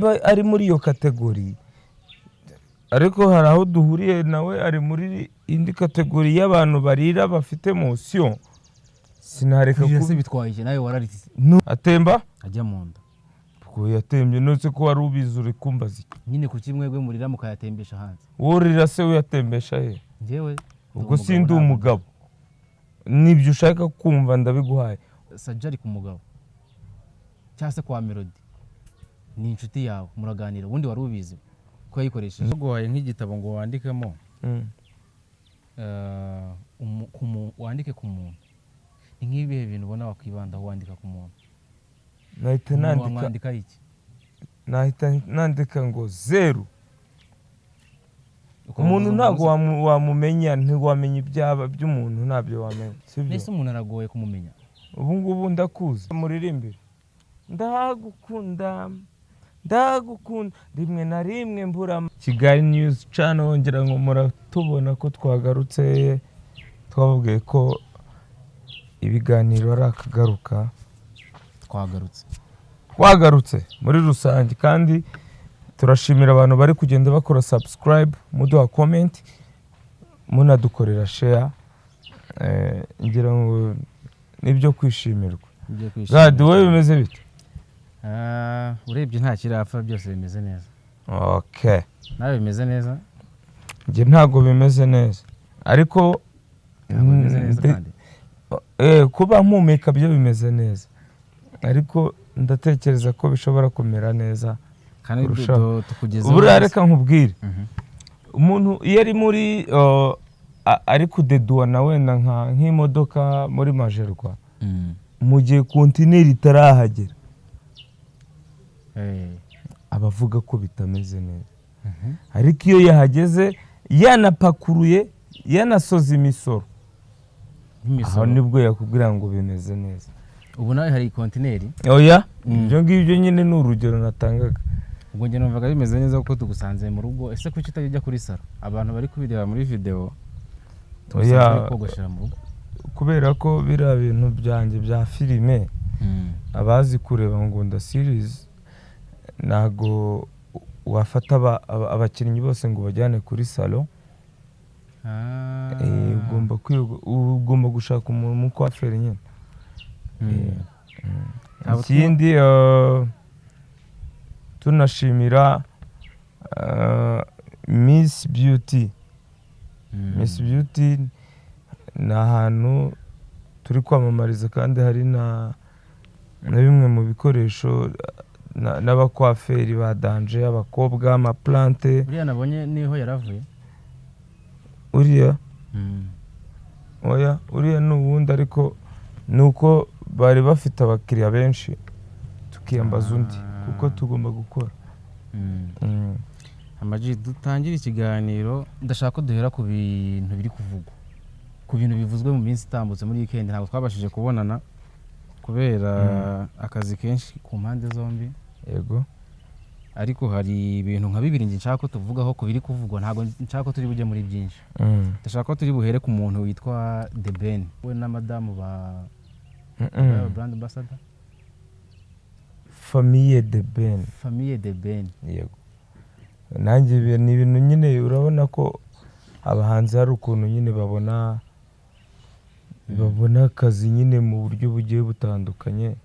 nimba ari muri iyo kategori ariko hari aho duhuriye nawe ari muri indi kategori y'abantu barira bafite emotion sinareka ko bitwaye nawe wararitse atemba ajya mu nda ko yatembye nose ko wari ubizi uri kumbaza nyine ku kimwegwe murira mukayatembesha hanze worira se uyatembesha he njyewe ubwo sindi umugabo nibyo ushaka kumva ndabiguhaye Sajari ku mugabo cyase kwa Melody ni inshuti yawe muraganira ubundi wari ubizi ko yayikoresheje guhaye nk'igitabo ngo wandikemo wandike ku muntu ni nk'ibihe bintu ubona wakwibandaho wandika ku muntu nahita nandika ngo 0 umuntu ntabwo wamumenya ntiwamenya ibyaba by'umuntu ntabyo wamenya sibyo nese umuntu aragoye kumumenya ubu ngubu ndakuzi muririmbire ndagukunda rimwe na rimwe mbura Kigali News Channel wongera ngo muratubona ko twagarutse twababwiye ko ibiganiro ari akagaruka twagarutse muri rusange kandi turashimira abantu bari kugenda bakora subscribe muduha comment munadukorera share ngira ngo nibyo kwishimirwa God wowe bimeze bite urebye nta kirapfa byose bimeze neza okay nawe bimeze neza nge ntago bimeze neza ariko kuba mpumeka byo bimeze neza ariko ndatekereza ko bishobora kumera neza kandi tukugezeho ubura reka nkubwire umuntu iyo ari muri ari kudeduwa na wenda nk'imodoka muri Majerwa mu gihe kontineri itarahagera abavuga ko bitameze neza ariko iyo yahageze yanapakuruye yanasoza imisoro aho nibwo yakubwira ngo bimeze neza ubu nawe hari kontineri oya ibyo ngibyo nyine ni urugero natangaga ubwo njye numvaga bimeze neza kuko tugusanze mu rugo ese kuki utajya kuri salo abantu bari kubireba muri video oya kogoshera mu rugo kubera ko bira bintu byanjye bya filime abazi kureba ngo nda series nago wafata abakinnyi bose ngo bajyane kuri salo ugomba gushaka umuntu mu kwafera nyine ikindi tunashimira Miss Beauty ni ahantu turi kwamamariza kandi hari na bimwe mu bikoresho n'abakwaferi ba danje abakobwa amaplante uriya nabonye niho yaravuye uriya uriya ni uwundi ariko nuko bari bafite abakiriya benshi tukiyambaza undi kuko tugomba gukora Amaji dutangira ikiganiro ndashaka ko duhera ku bintu biri kuvugwa ku bintu bivuzwe mu minsi itambutse muri weekend ntabwo twabashije kubonana kubera akazi kenshi ku mpande zombi yego ariko hari ibintu nka bibiri nje nshaka ko tuvugaho ku biri kuvugwa ntabwo nshaka ko turi bujye muri byinshi ndashaka ko turi buhere ku muntu witwa The Ben we na madamu ba brand ambassador Famille de Ben yego nanjye ni ibintu nyine urabona ko abahanzi hari ukuntu nyine babona akazi nyine mu buryo bugiye butandukanye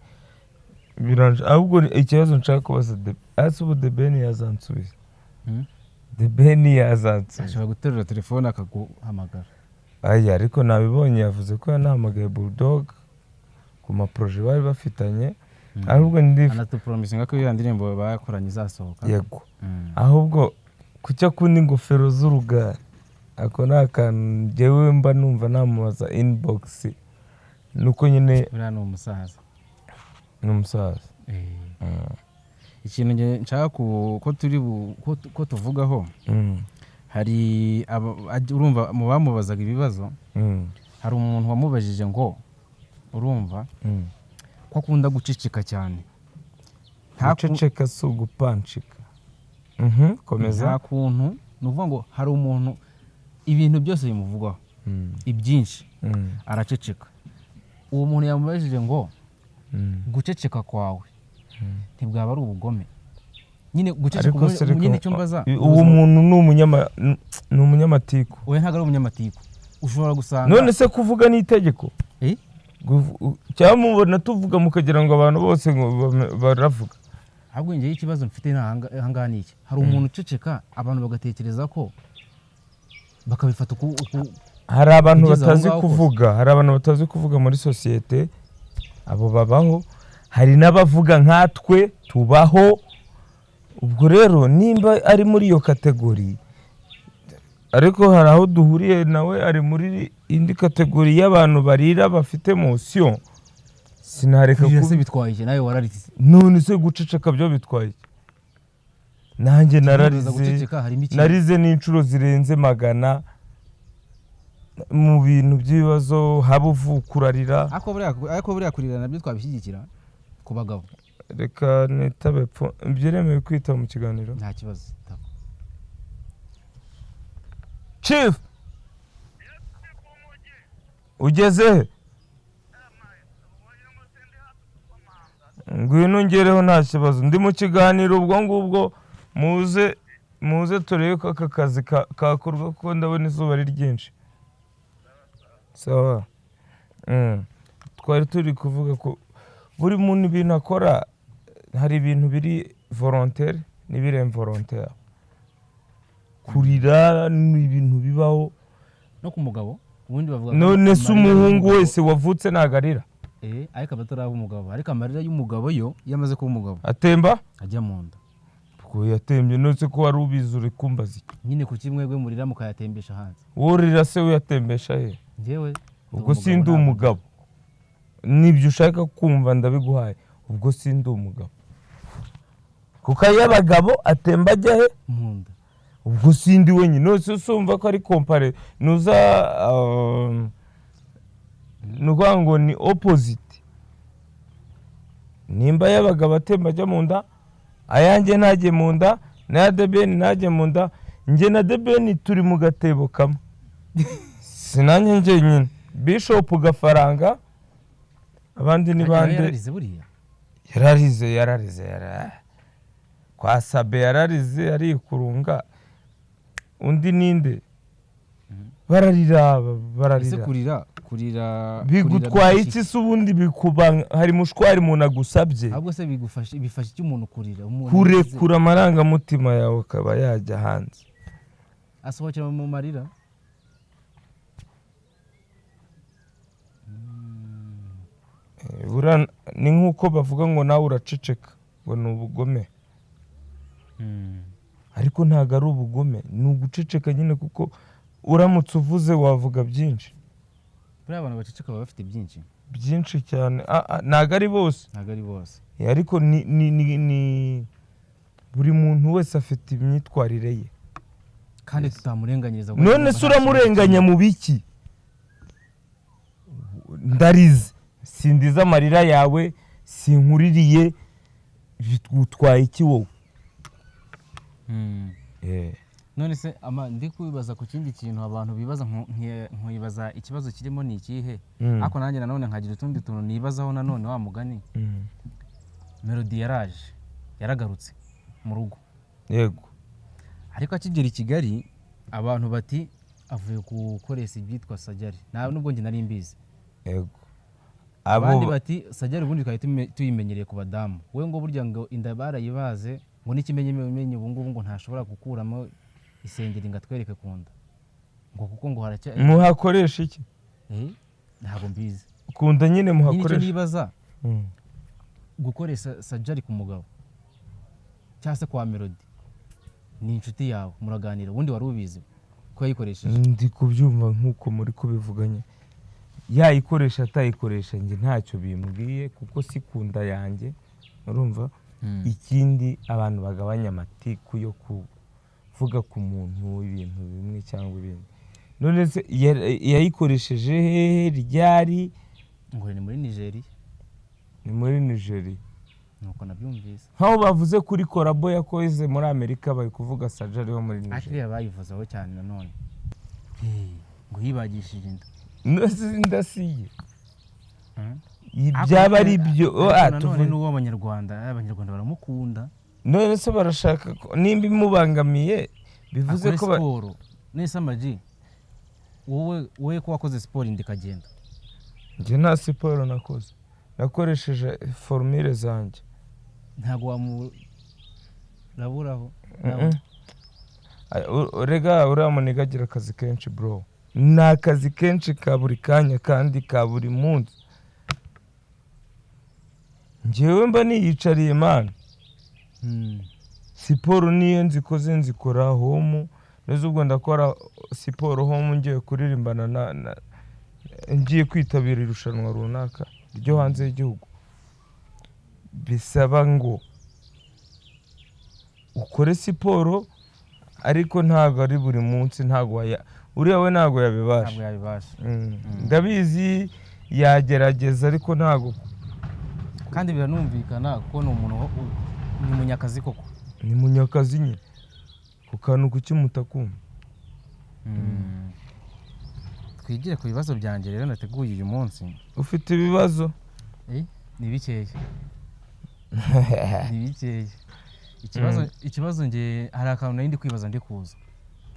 ahubwo ikibazo nshaka kubaza The Ben yazansubiza The Ben yazansubiza ashobora guterura telefone akaguhamagara ariko nabibonye yavuze ko yanahamagaye Bulldog ku maproje bari bafitanye ahubwo anatupromisinga ko iyo ndirimbo bakoranye izasohoka yego ahubwo kucya kundi ingofero z'urugara ako nakantu njyewe mba numva namubaza inbox nuko nyine uriya ni umusaza ikintu nshaka ko tuvugaho hari urumva mu bamubazaga ibibazo hari umuntu wamubajije ngo urumva ko akunda guceceka cyane guceceka si ugupanshika komeza nta kuntu ni ukuvuga ngo hari umuntu ibintu byose bimuvugwaho ibyinshi araceceka uwo muntu yamubajije ngo guceceka kwawe ntibwaba ari ubugome nyine guceceka nyine icyo mbaza uwo muntu ni umunyamatiku. Oya ntago ari umunyamatiku, ushobora gusanga none se kuvuga ni itegeko cyangwa mubona tuvuga mukagira ngo abantu bose baravuga. ahubwo njye ikibazo mfite ahangaha ni iki, hari umuntu uceceka abantu bagatekereza ko bakabifata hari abantu batazi kuvuga, hari abantu batazi kuvuga muri sosiyete, abo babaho, hari n'abavuga nkatwe tubaho. ubwo rero nimba ari muri iyo kategori, ariko hari aho duhuriye nawe ari muri indi kategori y'abantu barira bafite emotion, sinareka ko bitwaye iki nawe wararize. none se guceceka byo bitwaye nanjye narize n'inshuro zirenze 100 mu bintu by'ibibazo, haba uvukurarira. ariko buriya kurira nabyo twabishyigikira ku bagabo. reka nitabe byeremewe kwita mu kiganiro, nta kibazo. Chief ugeze ngwino ngereho nta kibazo, ndi mu kiganiro. ubwo ngubwo muze turebe ko aka kazi kakorwa kuko ndabona izuba ari ryinshi. sawa. twari turi kuvuga ko buri muntu ibintu akora, hari ibintu biri volontaire n'ibiri involontaire. kurira ni ibintu bibaho no ku mugabo, ubundi bavuga none se umuhungu wese wavutse nagarira. ariko abataraba umugabo, ariko amarira y'umugabo yo yamaze kuba umugabo atemba ajya mu nda. ko yatembye nose ko wari ubizi uri kumbaza nyine ku kimwegwe murira mukayatembesha hanze. worira se uyatembesha he? Njyewe ubwo sindi umugabo, nibyo ushaka kumva ndabiguhaye. ubwo sindi umugabo kuko y'abagabo atemba ajya he? mu nda. ubwo sindi wenyine. nose usumva ko ari compare nuza nuvuga ngo ni opposite. nimba y'abagabo atemba ajya mu nda, ayanjye ntajye mu nda, na Debeni ntajye mu nda, njye na Debeni turi mu gatebo kamwe. sinanye njye nyine Bishop Gafaranga, abandi ni bande. yararize kwa Sabe yararize arikurunga. undi ninde bararira. ese kurira bigutwaye iki se ubundi? bikuba hari mushwari umuntu agusabye. ahubwo se bifasha iki umuntu kurira? kurekura amarangamutima yawe akaba yajya hanze, asohokera mu marira. ni nk'uko bavuga ngo nawe uraceceka ngo ni ubugome, ariko ntabwo ari ubugome, ni uguceceka nyine, kuko uramutse uvuze wavuga byinshi. buriya abantu baceceka baba bafite byinshi cyane. ntabwo ari bose, ariko ni buri muntu wese afite imyitwarire ye, kandi tutamurenganyiriza. none se uramurenganya mu biki? ndarize, sindiza amarira yawe, sinkuririye, bitwaye iki wowe? none se ndi kwibaza ku kindi kintu abantu bibaza, nkibaza ikibazo kirimo ni ikihe. ariko nanjye nanone nkagira utundi tuntu nibazaho nanone. wa mugani Melody yaragarutse mu rugo, yego, ariko akigera i Kigali abantu bati avuye gukoresha ibyitwa sajari. nubwo njye nari mbizi, yego, abandi bati sajari ubundi twari tuyimenyereye ku badamu. we ngo burya ngo inda barayibaze, ngo n'ikimenyemenye ubu ngubu ngo ntashobora gukuramo isengeri ngo atwereke ku nda, ngo kuko ngo muhakoresha iki? ntabwo mbizi. ku nda nyine muhakoresha. nicyo nibaza, gukoresha sajari ku mugabo cyangwa se kwa Melody, ni inshuti yawe muraganira, ubundi wari ubizi ko yayikoresheje? ndi kubyumva nk'uko muri kubivuganye, yayikoresha atayikoresha njye ntacyo bimbwiye, kuko si ku nda yanjye, urumva. ikindi abantu bagabanya amatiku yo kuvuga ku muntu ibintu bimwe cyangwa ibindi. none se yayikoresheje hehe? ryari? ngo ni muri Nigeria. ni muri Nigeria, nuko nabyumvise. nkaho bavuze kuri korabo yakoze muri Amerika, bari kuvuga sajari yo muri Nigeria. akiriya bayivuzaho cyane nanone, ngo yibagishije inda. nose ndasiye byaba ari byo. nanone n'uwo abanyarwanda baramukunda. none se barashaka nimba imubangamiye bivuze ko siporo nese amaji wowe ko wakoze siporo indi kagenda njye nta siporo nakoze nakoresheje formule zanjye ntago wamuraburaho rega uriya muniga agira akazi kenshi bro ni akazi kenshi ka buri kanya kandi ka buri munsi njyewe mba niyicariye mana siporo niyo nzikoze nzikora home neza ubwo ndakora siporo home ngiye kuririmbana ngiye kwitabira irushanwa runaka ryo hanze y'igihugu bisaba ngo ukore siporo ariko ntago ari buri munsi ntago uriya we ntago yabibasha ndabizi yagerageza ariko ntago kandi biranumvikana ko ni umuntu ni munyakazi koko ni munyakazi nyine ku kantu kukimutakuma twigire ku bibazo byanjye rero nateguye uyu munsi ufite ibibazo ni bikeya ni bikeya ikibazo nge hari akantu nari ndi kwibaza ndi kuza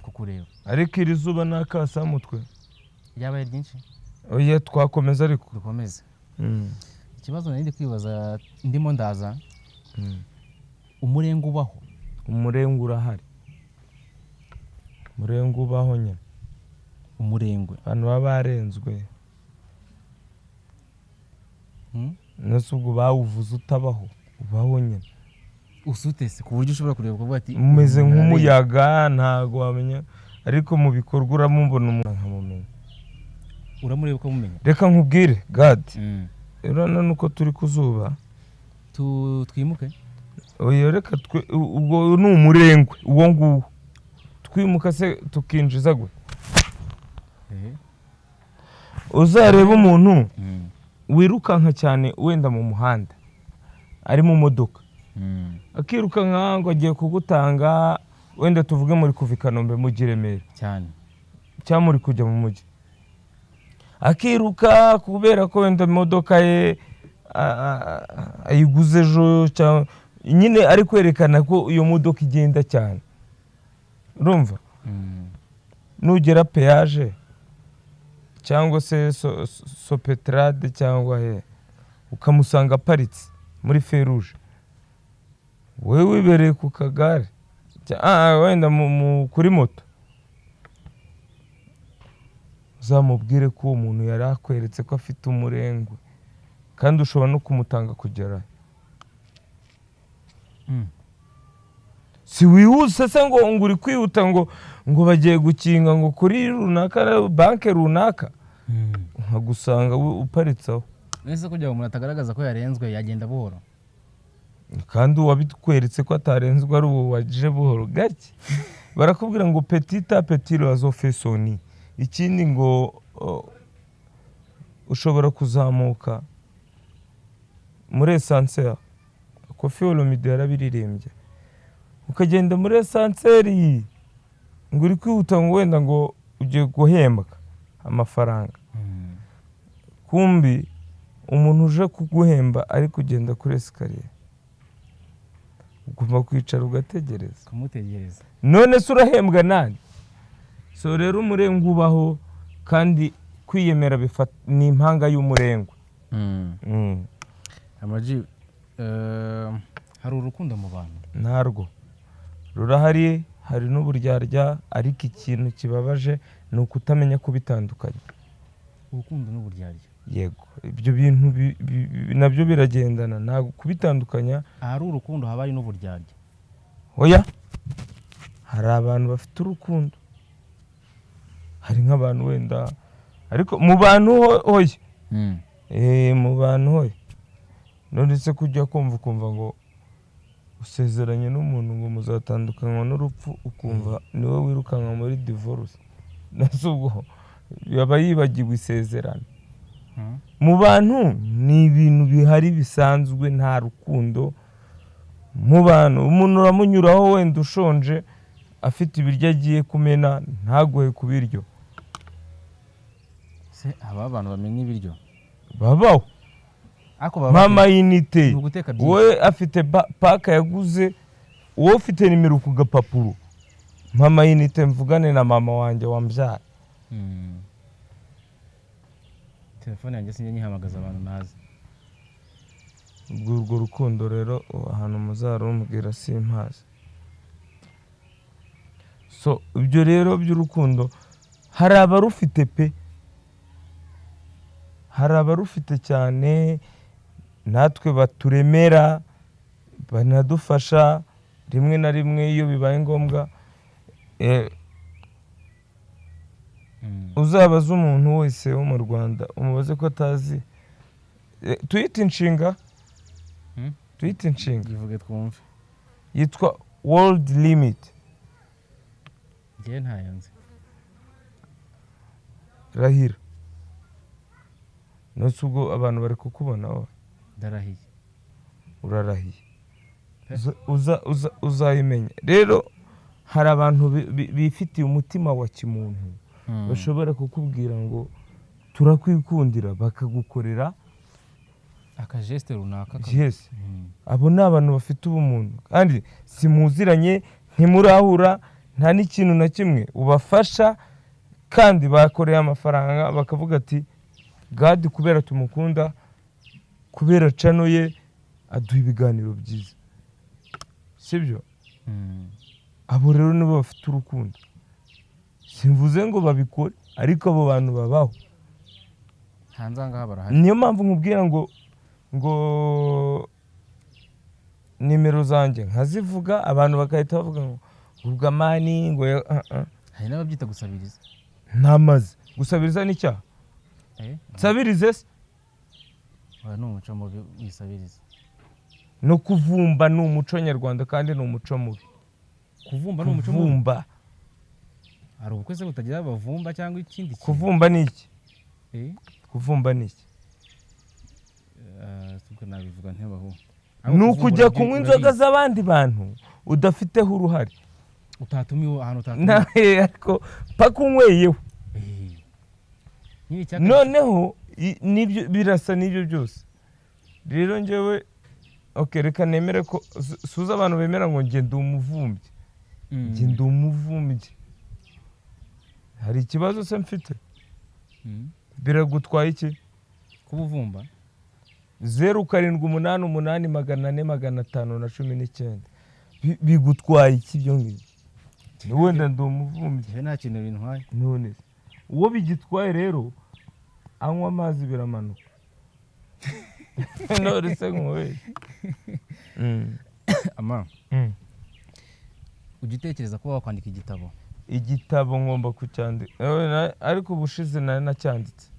kukureba ariko iri zuba ni akasamutwe yabaye ryinshi oya twakomeza ariko dukomeze ikibazo nari ndi kwibaza ndimo ndaza umurengo ubaho umurengo urahari umurengo ubaho nyine umurengwe abantu baba barenzwe nese ubwo bawuvuze utabaho ubaho nyine usutese ku buryo ushobora kureba kuvuga ati umeze nk'umuyaga ntago wamenya ariko mu bikorwa uramubona umuntu nkamumenya uramureba ukamumenya reka nkubwire God urabona nuko turi ku zuba twimuke oya reka ubwo ni umurengwe uwo nguwo twimuka se tukinjiza gwe uzareba umuntu wirukanka cyane wenda mu muhanda ari mu modoka akiruka nkango agiye kugutanga wenda tuvuge muri kuva i Kanombe mu Giremera cyane cyangwa muri kujya mu mujyi akiruka kubera ko wenda imodoka ye ayiguze ejo nyine ari kwerekana ko iyo modoka igenda cyane urumva nugera peyaje cyangwa se Sopetrade cyangwa ukamusanga aparitse muri feruje wewe wibereye ku kagare wenda kuri moto uzamubwire ko uwo muntu yari akweretse ko afite umurengwe kandi ushobora no kumutanga kugerayo si wihuse se ngo uri kwihuta ngo bagiye gukinga ngo kuri runaka banke runaka nkagusanga uparitseho nese kugira ngo umuntu atagaragaza ko yarenzwe yagenda buhoro kandi uwabitweretse ko atarenzwe ari uwo waje buhoro gake barakubwira ngo petit à petit l'oiseau fait son nid ikindi ngo ushobora kuzamuka muri esanseri Koffi Olomide yarabiririmbye ukagenda muri esanseri ngo uri kwihuta ngo wenda ngo ugiye guhembwa amafaranga kumbi umuntu uje kuguhemba ari kugenda kuri esikariye ugomba kwicara ugategereza kumutegereza none se urahembwa nani so rero umurengo ubaho kandi kwiyemera ni impanga y'umurengwe amaji hari urukundo mu bantu ntarwo rurahari hari n'uburyarya ariko ikintu kibabaje ni ukutamenya kubitandukanya urukundo n'uburyarya yego ibyo bintu nabyo biragendana ntabwo kubitandukanya ahari urukundo haba hari n'uburyarya oya hari abantu bafite urukundo hari nk'abantu wenda ariko mu bantu hoye mu bantu hoye none se kujya ukumva ngo usezeranye n'umuntu ngo muzatandukanywa n'urupfu ukumva niwe wirukanka muri divorce nase ubwo yaba yibagiwe isezerano mu bantu ni ibintu bihari bisanzwe nta rukundo mu bantu umuntu uramunyuraho wenda ushonje afite ibiryo agiye kumena ntagoye ku biryo se aba abantu bamenya ibiryo babaho mama yinite we afite paka yaguze wowe ufite nimero ku gapapuro mama yinite mvugane na mama wanjye wambyaye. telefone yanjye sinjye nyihamagaza abantu nazi. Urwo rukundo rero ahantu muzarumbwira simpazi. So ibyo rero by'urukundo hari abarufite pe, hari abarufite cyane, natwe baturemera banadufasha rimwe na rimwe iyo bibaye ngombwa. Uzabaza umuntu wese wo mu Rwanda umubaze ko atazi tuyita inshinga, tuyita inshinga ivuge twumve, yitwa World Limit. njye ntayo nzi. Rahira nose ubwo abantu bari kukubona wowe ndarahiye. urarahiye uzayimenya. Rero hari abantu bifitiye umutima wa kimuntu bashobora kukubwira ngo turakwikundira bakagukorera akageste runaka. Yes. Abo ni abantu bafite ubumuntu kandi simuziranye, ntimurahura, nta n'ikintu na kimwe ubafasha, kandi bakoreye amafaranga bakavuga ati God kubera tumukunda, kubera channel ye aduha ibiganiro byiza, sibyo? Abo rero nibo bafite urukundo. Simvuze ngo babikore, ariko abo bantu babaho hanzanga barahari. Niyo mpamvu nkubwira ngo nimero zanjye nkazivuga abantu bakahita bavuga ngo ubwo amani ngo hari n'ababyita gusabiriza. ntamaze gusabiriza n'icyaha. Nsabirize se ni umuco mubi wisabiriza. no kuvumba ni umuco nyarwanda kandi ni umuco mubi. Kuvumba ni umuco mubi. Hari ubukwe se butagira abavumba cyangwa ikindi kintu? Kuvumba ni iki? Kuvumba ni iki? Tuko nabivuga ntebaho. Ni ukujya kunywa inzoga z'abandi bantu udafiteho uruhare. Utatumiwe ahantu utatumiwe. Ariko paka unyweyeho. Noneho nibyo birasa n'ibyo byose. Rero njyewe reka nemere ko suza abantu bemera ngo nge ndi umuvumbyi. Nge ndi umuvumbyi. Hari ikibazo se mfite? Biragutwaye iki? Kubuvumba 07884519 bigutwaye iki byo ngibyo? Wenda ndi umuvumbyi. Nta kintu bintwaye. None uwo bigitwaye rero anywa amazi biramanuka. None se ngowe. Ama. Ugitekereza ko wakwandika igitabo? Igitabo ngomba kucyandika, ariko ubushize nari nacyanditse,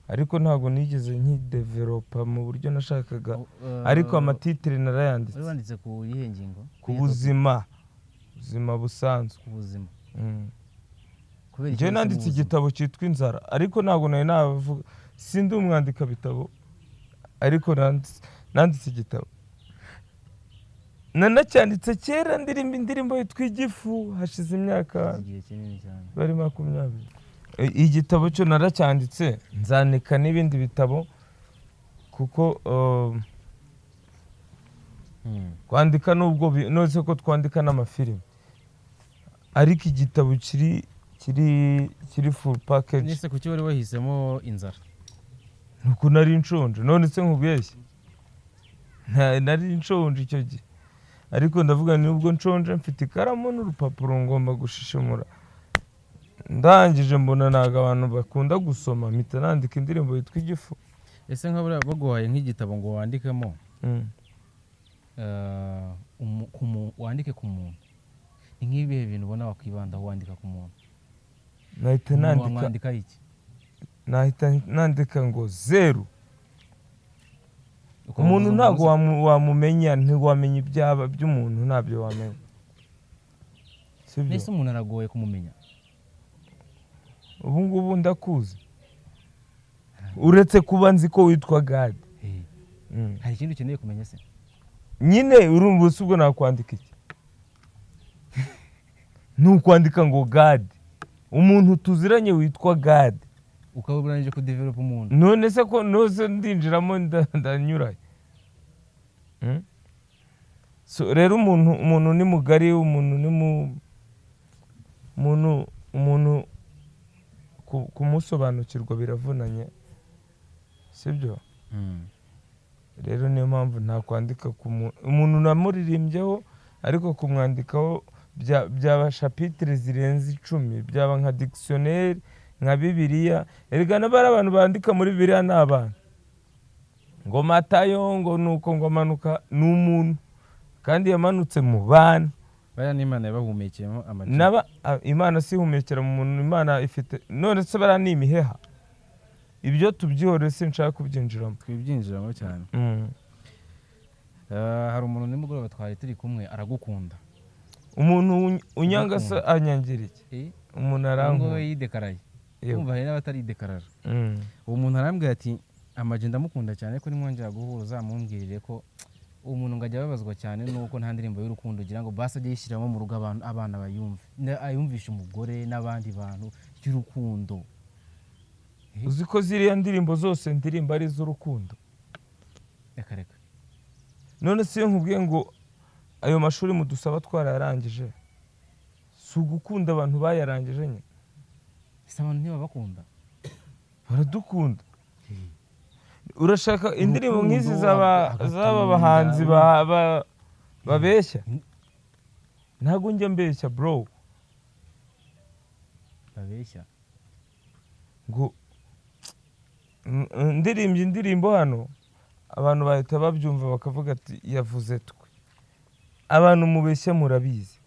ariko ntago nigeze nkidevelopa mu buryo nashakaga, ariko amatitire narayanditse. Wanditse ku yihe ngingo? Ku buzima busanzwe. Ku buzima. Njye nanditse igitabo cyitwa Inzara, ariko ntago nari navuga, sindi umwandika bitabo, ariko nanditse igitabo. Nanacyanditse kera ndirimba indirimbo yitwa Igifu, hashize imyaka bari 20. Igitabo cyo naracyanditse, nzanika n'ibindi bitabo kuko kwandika nubwo nose ko twandika n'amafilime, ariko igitabo kiri full package. Nese kuki wari wahisemo Inzara? Nuko nari nshonje, none se nkubeshye nari nshonje icyo gihe, ariko ndavuga nubwo nshonje mfite ikaramu n'urupapuro ngomba gushishimura. Ndangije mbona naga abantu bakunda gusoma, mpita nandika indirimbo yitwa Igifu. Ese nkabura baguhaye nk'igitabo ngo wandikemo wandike ku muntu, ni nk'ibihe bintu ubona wakwibandaho wandika ku muntu? Nahita nandika iki? Nahita nandika ngo 0. Umuntu ntago wamumenya, ntiwamenya ibyaba by'umuntu, ntabyo wamenya. Nese umuntu aragoye kumumenya? Ubu ngubu ndakuzi, uretse kuba nzi ko witwa God. Hari ikintu ukeneye kumenya se? Nyine urumva usubwo nakwandika iki? Nukwandika ngo God, umuntu tuziranye witwa God. Ukaburanije ku develop umuntu. None se ko nose ndinjiramo ndanyuraye. so rero umuntu ni mugari, umuntu ni umuntu kumusobanukirwa biravunanye, sibyo? Rero niyo mpamvu nta kwandika ku umuntu namuririmbyeho, ariko kumwandikaho byaba chapitre zirenze 10, byaba nka dictionnaire, nka Bibiliya. Erega n'abari abantu bandika muri Bibiliya n'abana, ngo Matayo ngo nuko ngo amanuka n'umuntu, kandi yamanutse mu bana. Baya n'Imana yabahumekeyemo amajwi. Imana sihumekera mu muntu, Imana ifite none se bara ni imiheha. Ibyo tubyihorere sinshaka kubyinjiramo. Twibyinjiramo cyane. Hari umuntu nimugoroba twari turi kumwe aragukunda. Umuntu unyanga se anyangira iki? Umuntu arangwa ngo yidekaraye. Umva rero abatari dekarara. Uwo muntu arambwira ati amaje ndamukunda cyane ko nimwongera guhuza mumbwirire ko umuntu ngajya babazwa cyane nuko nta ndirimbo y'urukundo ugira ngo basa ajye yishyiramo mu rugo abana bayumve. Ayumvisha umugore n'abandi bantu y'urukundo. Uzi ko ziriya ndirimbo zose ndirimbo ari z'urukundo. Reka. None se nkubwiye ngo ayo mashuri mudusaba twararangije, si ugukunda abantu bayarangije nye? Ese abantu ntibabakunda? Baradukunda. Urashaka indirimbo nk'izi zaba bahanzi babeshya? Ntago njya mbeshya bro. Babeshya ngo ndirimbye indirimbo hano, abantu bahita babyumva bakavuga ati yavuze twe. Abantu mubeshya murabizi.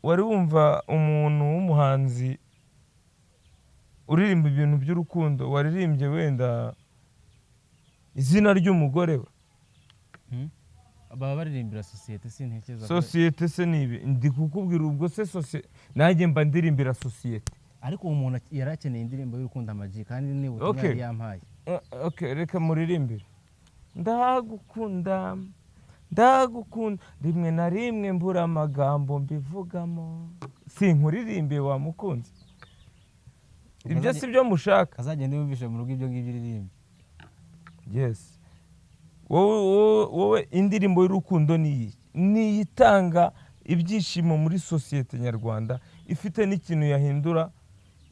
Wari wumva umuntu w'umuhanzi uririmba ibintu by'urukundo, waririmbye wenda izina ry'umugore we? Baba baririmbira societe sintekereza. Societe se nibi ndi kukubwira ubwo se societe najye mba ndirimbira societe. Ariko umuntu yarakeneye indirimbo y'urukundo amaji kandi ni ubutumwa yari yampaye. Okay, reka muririmbire. Ndagukunda rimwe na rimwe mbura amagambo mbivugamo. Sinkuririmbe wa mukunzi. Ibyo si byo mushaka. Kazagende yumvishe mu rugo ibyo ngibyo iririmbe. Yes. Wowe indirimbo y'urukundo ni itanga ibyishimo muri societe nyarwanda, ifite n'ikintu yahindura.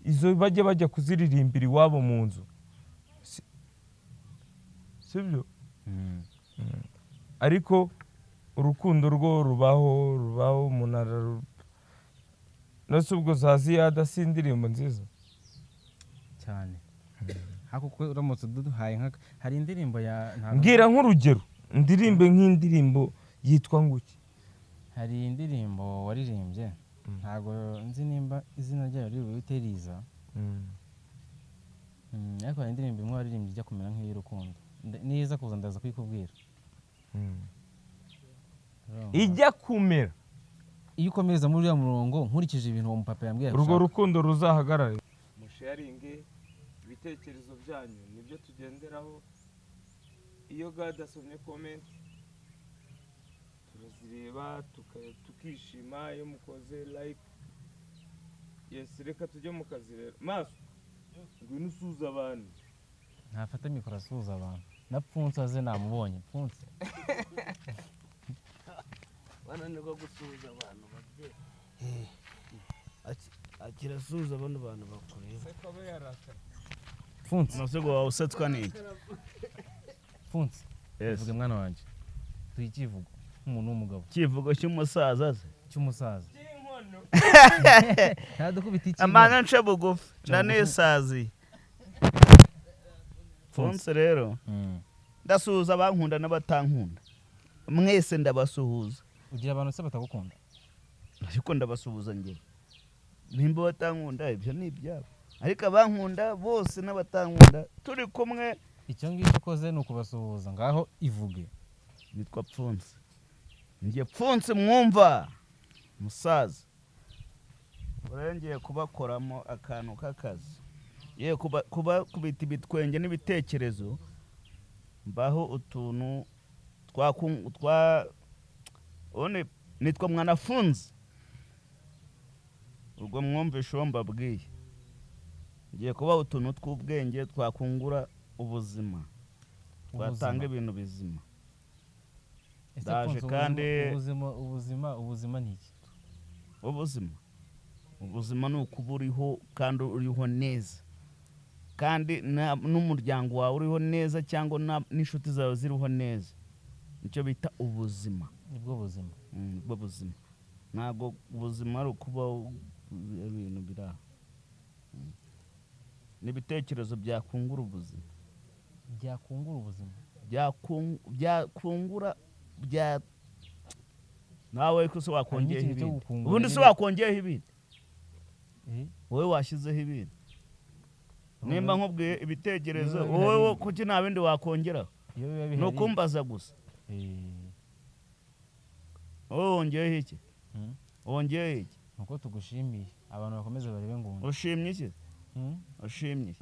Izo bajya kuziririmbira iwabo mu nzu, sibyo? Ariko urukundo rwo rubaho umunara. Nose ubwo zaziyada si indirimbo nziza cyane. Hako ko uramutse duhaye hari indirimbo ya mbwira nk'urugero, indirimbe nk'indirimbo yitwa nguki? Hari indirimbo waririmbye, ntago nzi nimba izina ryayo riri Riza. Ariko hari indirimbo imwe waririmbye ijya kumera nk'iy'urukundo. Niza kuza ndaza kwikubwira. Ijya kumera. Iyo ukomereza muri uriya murongo nkurikije ibintu uwo mupapa yambwiye. Urwo rukundo ruzahagarare. Musharinge ibitekerezo byanyu nibyo tugenderaho. Iyo God asomye comment turazireba tukishima. Iyo mukoze like, yes, reka tujye mu kazi rero. Maso ngwino usuza abantu. Ntafata mikoro asuza abantu. Na Pfunsi aze namubonye. Pfunsi bananirwa gusuhuza abantu babye. Akirasuhuza abantu bakureba. Sekaba yaraka. Pfunsi Umusego wawe usetswa n'iki? Pfunsi. Yes. Vuga mwana wanje. Tuyikivugo umuntu w'umugabo. Kivugo cy'umusaza se? Cy'umusaza. Nadukubita iki? Amana nce bugufi ndanesazi. Pfunsi rero. Ndasuhuza abankunda n'abatankunda. Mwese ndabasuhuza. Ugira abantu se batagukunda? Ariko ndabasuhuza ngero. Nimba batankunda ibyo ni ibyabo. Ariko abankunda bose n'abatankunda turi kumwe. Icyo ngicyo ukoze ni ukubasuhuza. Ngaho ivuge. Nitwa Pfunsi. Ngiye Pfunsi mwumva. Musaza. Urengeye kubakoramo akantu k'akazi. Ye kuba kubita ibitwenge n'ibitekerezo. Mbaho utuntu one nitwa Mwanafunzi. Ubwo mwumvishe uwo mbabwiye. Ngiye kuba utuntu tw'ubwenge twakungura ubuzima. Twatanga ibintu bizima. ndaje kandi ubuzima ni iki? ubuzima ni ukuba uriho kandi uriho neza, kandi n'umuryango wawe uriho neza cyangwa n'inshuti zawe ziriho neza, nicyo bita ubuzima. Nibwo buzima. Nibwo buzima. Ntabwo ubuzima ari ukuba ibintu biraho. N'ibitekerezo byakungura ubuzima. Byakungura ubuzima. Byakungura nawe ko se wakongera ibindi. Ubundi se wakongera ibindi. Wowe washyizeho ibindi. Nimba nkubwiye ibitekerezo wowe kuki nta bindi wakongera? No kumbaza gusa. Wongeyeho iki? Wongeyeho iki? Nuko tugushimiye abantu bakomeze barebe ngo ushimye iki? Ushimye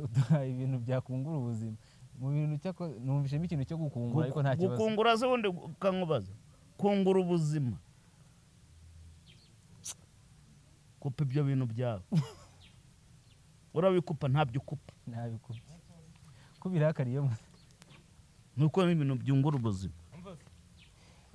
ibintu byakungura ubuzima. Mu bintu cyako numvishemo ikintu cyo gukungura ariko nta kibazo. Gukungura se wundi kankubaza. Kungura ubuzima. Kupa ibyo bintu byawe. Urabikupa ntabyo ukupa. Ntabikupa. Kubirakariye mu. Nuko ibintu byungura ubuzima.